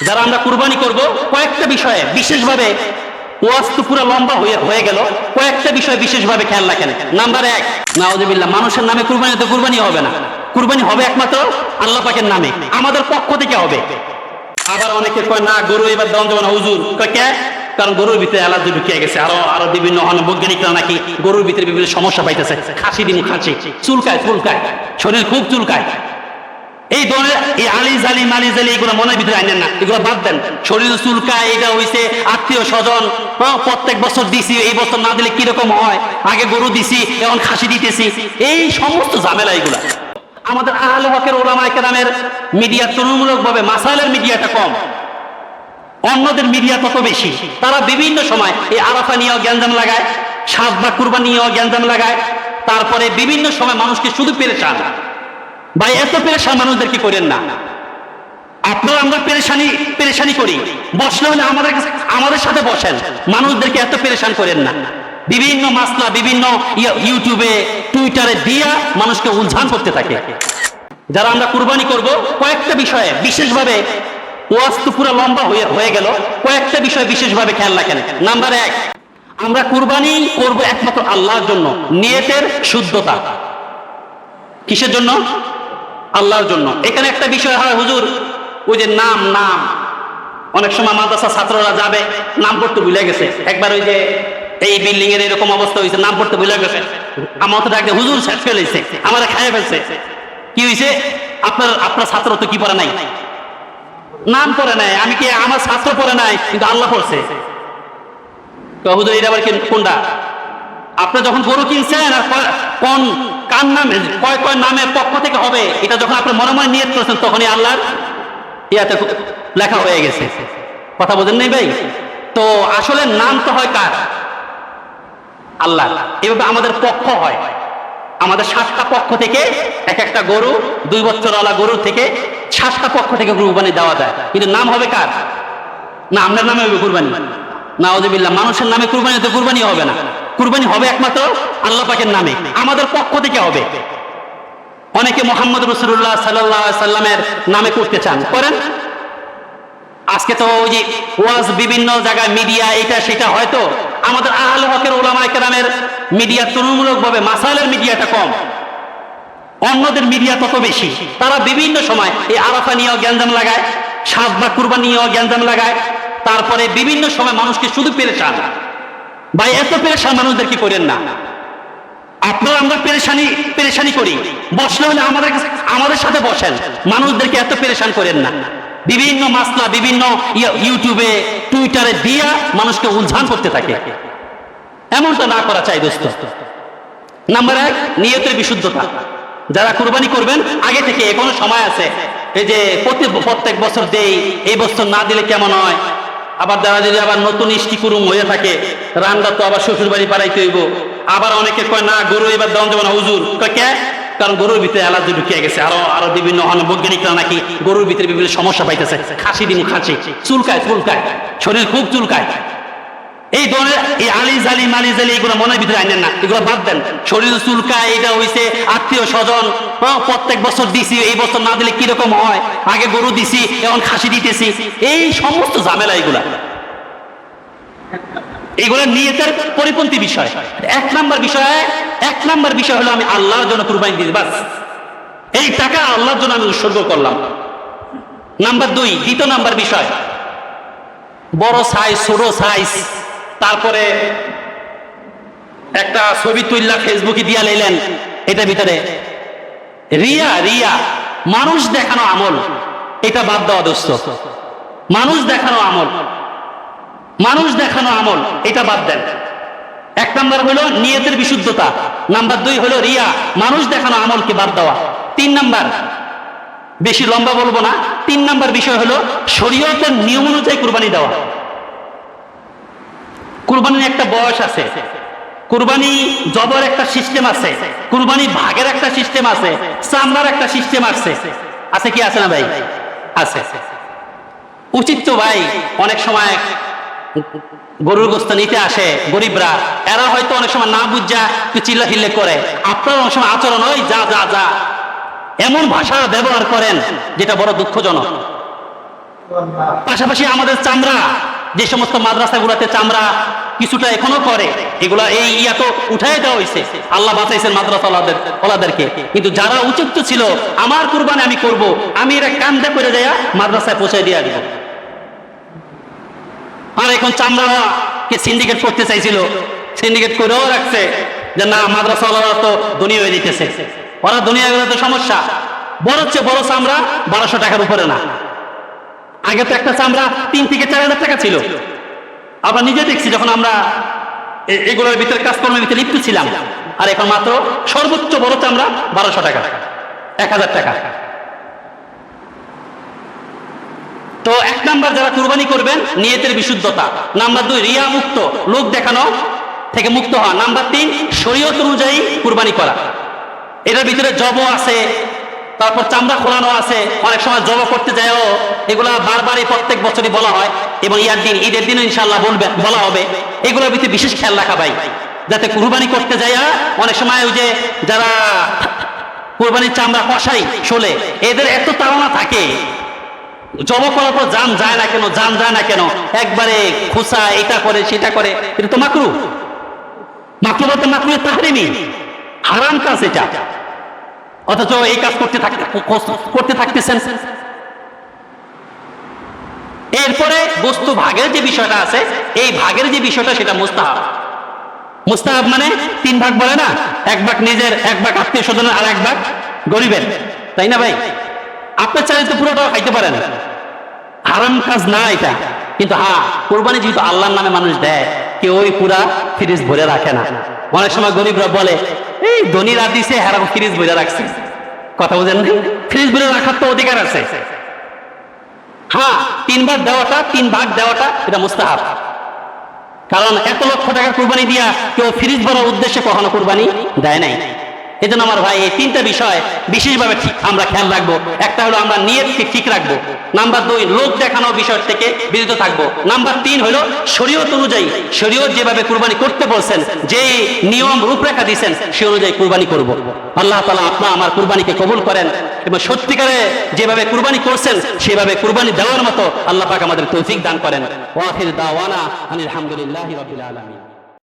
যারা আমরা কুরবানি করব কয়েকটা বিষয়ে বিশেষভাবে, ওয়াজ তো পুরো লম্বা হয়ে গেল, কয়েকটা বিষয় বিশেষভাবে খেয়াল রাখেন। নাম্বার 1, নাউযুবিল্লাহ, মানুষের নামে কুরবানি তো কুরবানি হবে না, কুরবানি হবে একমাত্র আল্লাহ পাকের নামে, আমাদের পক্ষ থেকে হবে। আবার অনেকে কয় না গরু এবার দাম দেবো না হুজুর, কয় কে? কারণ গরুর ভিতরে অ্যালার্জি ঢুকিয়ে গেছে, আরো বিভিন্ন বৈজ্ঞানিকরা নাকি গরুর ভিতরে বিভিন্ন সমস্যা পাইতেছে, খাসি দিন খাসি চুলকায়, শরীর খুব চুলকায়। এই ধরনের এই আলিজালি মালিজালি এগুলো মনের ভিতরে আনেন না, এগুলো বাদ দেন। শরীর চুলকায়, এটা হইছে আত্মীয় স্বজন, প্রত্যেক বছর দিছি, এই বছর না দিলে কিরকম হয়, আগে গরু দিছি এখন খাসি দিতেছি, এই সমস্ত ঝামেলা এগুলা। আমাদের আহলে হকের ওলামায়ে কেরামের মিডিয়া তুলনামূলকভাবে মাসাইলের মিডিয়াটা কম, অন্যদের মিডিয়া তত বেশি। তারা বিভিন্ন সময় এই আরাফা নিয়েও গ্যাঞ্জাম লাগায়, সাত বা কুরবানি নিয়েও গ্যাঞ্জাম লাগায়, তারপরে বিভিন্ন সময় মানুষকে শুধু পেরেশান। ভাই এত পেরেশান মানুষদেরকে করেন না। আপনারা আমরা পেরেশানি করি, বসলে হলে আমাদের সাথে বসেন, মানুষদেরকে এত পেরেশান করেন না। বিভিন্ন মাসলা বিভিন্ন ইউটিউবে টুইটারে দিয়া মানুষকে উলঝান করতে থাকে। যারা আমরা কুরবানি করব কয়েকটা বিষয়ে বিশেষভাবে, ওয়াজ তো পুরো লম্বা হয়ে গেল, কয়েকটা বিষয় বিশেষভাবে খেয়াল রাখেন। নাম্বার 1, আমরা কুরবানি করব একমাত্র আল্লাহর জন্য, নিয়তের শুদ্ধতা। কিসের জন্য? আল্লাহর জন্য। এখানে একটা বিষয় হয় হুজুর, ওই যে নাম অনেক সময় মাদ্রাসা ছাত্ররা যাবে, নাম পড়তে ভুলে গেছে। একবার ওই যে এই বিল্ডিং এর এরকম অবস্থা হয়েছে, নাম পড়তে ভুলে গেছে, আমার তো ডাকতে হুজুর শেষ ফেলেছে, আমার খাইয়ে ফেলছে। কি হয়েছে? আপনার ছাত্র তো কি পড়ে নাই, নাম পড়ে নাই। আমি কি, আমার ছাত্র পড়ে নাই কিন্তু আল্লাহ পড়ছে। হুজুর এটা আবার কোনটা? আপনি যখন গরু কিনছেন আর কার নামে, কয় নামের পক্ষ থেকে হবে, এটা যখন আপনি মনে মনে নিয়ত করেছেন তখনই আল্লাহর ইয়াতে লেখা হয়ে গেছে। কথা বোঝেন নাই ভাই? তো আসলে নাম তো হয় কার? আল্লাহ। এভাবে আমাদের পক্ষ হয়, আমাদের 7টা পক্ষ থেকে এক একটা গরু, 2 বছরওয়ালা গরু থেকে 7টা পক্ষ থেকে কুরবানি দেওয়া যায়, কিন্তু নাম হবে কার? না আপনার নামে হবে কুরবানি? নাউযুবিল্লাহ, মানুষের নামে কুরবানি তো কুরবানি হবে না, কুরবানি হবে একমাত্র আল্লাহ পাকের নামে, আমাদের পক্ষ থেকে হবে। অনেকে মুহাম্মদ রাসূলুল্লাহ সাল্লাল্লাহু আলাইহি সাল্লামের নামে করতে চান, করেন। আজকে তো ওই যে ওয়াজ বিভিন্ন জায়গায় মিডিয়া এটা সেটা, হয়তো আমাদের আহলে হকের ওলামায়ে কেরামের মিডিয়া তুলনামূলকভাবে মাসাইলের মিডিয়াটা কম, অন্যদের মিডিয়া তত বেশি। তারা বিভিন্ন সময় এই আরাফা নিয়েও গ্যাঞ্জাম লাগায়, সাত বা কুরবানি নিয়েও গ্যাঞ্জাম লাগায়, তারপরে বিভিন্ন সময় মানুষকে শুধু পেরেশান। ভাই এত পেরেশান মানুষদেরকে করেন না। আপনারা আমরা পেরেশানি করি, বসলে হলে আমাদের সাথে বসেন, মানুষদেরকে এত পেরেশান করেন না। বিভিন্ন মাসলা বিভিন্ন ইউটিউবে টুইটারে দিয়া মানুষকে উলঝান করতে থাকে, এমনটা না করা চাই দোস্ত। নাম্বার 1, নিয়তের বিশুদ্ধতা। যারা কুরবানি করবেন আগে থেকে, এখনো সময় আছে। এই যে প্রত্যেক বছর দেই, এই বছর না দিলে কেমন হয়, আবার যারা যদি আবার নতুন ইষ্টিকুরুম হয়ে থাকে, রান্না তো আবার শ্বশুর বাড়ি পাড়াইতে হইব। আবার অনেকে কয় না গরু এবার দাম দেবো না হুজুর, কয় কে? কারণ গরুর ভিতরে অ্যালার্জি ঢুকিয়ে গেছে, আরো বিভিন্ন বৈজ্ঞানিকরা নাকি গরুর ভিতরে বিভিন্ন সমস্যা পাইতেছে, খাসি দিন খাসি চুলকায়, শরীর খুব চুলকায়। এই ধরনের এই আলিজালি মালিজালি এগুলো মনের ভিতরে আনেন না, এগুলো বাদ দেন। শরীর চুলকায়, এটা হইছে আত্মীয় স্বজন, প্রত্যেক বছর দিছি, এই বছর না দিলে কিরকম হয়, আগে গরু দিছি এখন খাসি দিতেছি, এই সমস্ত ঝামেলা এগুলো নিয়তের পরিপন্থী বিষয়। 1 নাম্বার বিষয় হলো আমি আল্লাহর জন্য কুরবানি দিই, বাস এই টাকা আল্লাহর জন্য আমি উৎসর্গ করলাম। নাম্বার 2, দ্বিতীয় নাম্বার বিষয়, বড় সাইজ ছোট সাইজ, তারপরে একটা ছবি তুললা ফেসবুকে দিয়া লাইলেন, এটা ভিতরে রিয়া মানুষ দেখানো আমল, এটা বাদ দেওয়া দোস্ত। মানুষ দেখানো আমল এটা বাদ দেন। 1 নাম্বার হলো নিয়তের বিশুদ্ধতা, নাম্বার 2 হলো রিয়া, মানুষ দেখানো আমলকে বাদ দেওয়া। 3 নাম্বার, বেশি লম্বা বলবো না, 3 নাম্বার বিষয় হলো শরীয়তের নিয়ম অনুযায়ী কুরবানি দেওয়া। কুরবানির একটা বয়স আছে, কুরবানি জবর একটা সিস্টেম আছে, কুরবানি ভাগের একটা সিস্টেম আছে, চামড়ার একটা সিস্টেম আছে কি আছে না ভাই? আছে। উচিত তো ভাই, অনেক সময় গরুর গোস্ত নিতে আসে গরিবরা, এরা হয়তো অনেক সময় না বুঝা একটু চিল্লাচিল্লি করে, আপনার অনেক সময় আচরণ হয় যা এমন ভাষা ব্যবহার করেন যেটা বড় দুঃখজনক। পাশাপাশি আমাদের চামড়া, যে সমস্ত মাদ্রাসাগুলোতে চামড়া কিছুটা এখনো করে, এগুলা এই ইয়া তো উঠাই দেওয়া হয়েছে, আল্লাহ বাঁচাইছেন মাদ্রাসা ওলাদেরকে। কিন্তু যারা উচিত ছিল আমার কুরবানি আমি করব, আমি এরা কান্দে করে যায় মাদ্রাসায় পৌঁছে দিয়ে আসবো। আর এখন চামড়াকে সিন্ডিকেট করতে চাইছিল, সিন্ডিকেট করেও রাখছে যে না মাদ্রাসাওয়ালারা তো ধনী হয়ে দিতেছে, ওরা দুনিয়া গেলে তো সমস্যা। বড় চেয়ে বড় চামড়া 1200 টাকার উপরে না। আগে তো একটা চামড়া 3 থেকে 4 হাজার টাকা ছিল। আমরা নিজে দেখছি যখন আমরা এগুলোর ভিতরে কাজকর্মের ভিতরে লিপ্ত ছিলাম। আর এখন মাত্র সর্বোচ্চ বড় চামড়া 1200 টাকা, 1000 টাকা। তো 1 নাম্বার যারা কুরবানি করবেন নিয়তের বিশুদ্ধতা। নাম্বার 2 রিয়া মুক্ত, লোক দেখানো থেকে মুক্ত হওয়া। নাম্বার 3 শরীয়ত অনুযায়ী কুরবানি করা। এটার ভিতরে জব আছে, তারপর চামড়া খোলানো আছে। অনেক সময় জব করতে যায়ও এগুলা বারবারই প্রত্যেক বছরই বলা হয়, এবং ঈদের দিন ইনশাআল্লাহ বলা হবে। এগুলোর ভিতরে বিশেষ খেয়াল রাখা ভাই, যাতে কুরবানি করতে যায় অনেক সময় ওই যে যারা কুরবানির চামড়া কষাই শোলে, এদের এত তাড়না থাকে, জব করার পর জান যায় না কেন একবারে খুসা এটা করে সেটা করে। এটা তো মাকরু বলতে মাকরু তাহরিমি, হারাম কাজ এটা। অথচ এই কাজ করতে থাকতেছেন। এরপরে বস্তু ভাগের যে বিষয়টা আছে, এই ভাগের যে বিষয়টা সেটা মুস্তাহাব। মুস্তাহাব মানে 3 ভাগ বলে না, 1 ভাগ নিজের, 1 ভাগ আত্মীয় স্বজনের, আর 1 ভাগ গরিবের, তাই না ভাই? আপনার চাইলে তো পুরোটাও খাইতে পারেন, হারাম কাজ না এটা। কিন্তু হ্যাঁ, কুরবানি যেহেতু আল্লাহর নামে মানুষ দেয়, কেউ ওই পুরা ফ্রিজ ভরে রাখে না। অনেক সময় গরিবরা বলে এই ধনীরা দিছে, হারাম ফ্রিজ ভরে রাখছে। কথা বুঝেন? ফ্রিজ ভরে রাখার তো অধিকার আছে। হ্যাঁ, 3 ভাগ দেওয়াটা এটা মুস্তাহাব। কারণ এত লক্ষ টাকা কুরবানি দিয়া কেউ ফ্রিজ ভরার উদ্দেশ্যে কখনো কুরবানি দেয় নাই। এই জন্য আমার ভাই এই 3টা বিষয় বিশেষভাবে আমরা খেয়াল রাখবো। একটা হলো আমরা নিয়তকে ঠিক রাখবো। নাম্বার 2 লোক দেখানো বিষয় থেকে বিরত থাকবো। নাম্বার 3 হলো শরীয়ত অনুযায়ী, শরীয়ত যেভাবে কুরবানি করতে বলছেন, যে নিয়ম রূপরেখা দিয়েছেন, সে অনুযায়ী কুরবানি করব। আল্লাহ তাআলা আমার কুরবানিকে কবুল করেন, এবং সত্যিকারে যেভাবে কুরবানি করছেন সেভাবে কুরবানি দেওয়ার মতো আল্লাহ পাক আমাদের তৌফিক দান করেন। ওয়া আখির দাওয়ানা আলহামদুলিল্লাহি রাব্বিল আলামিন।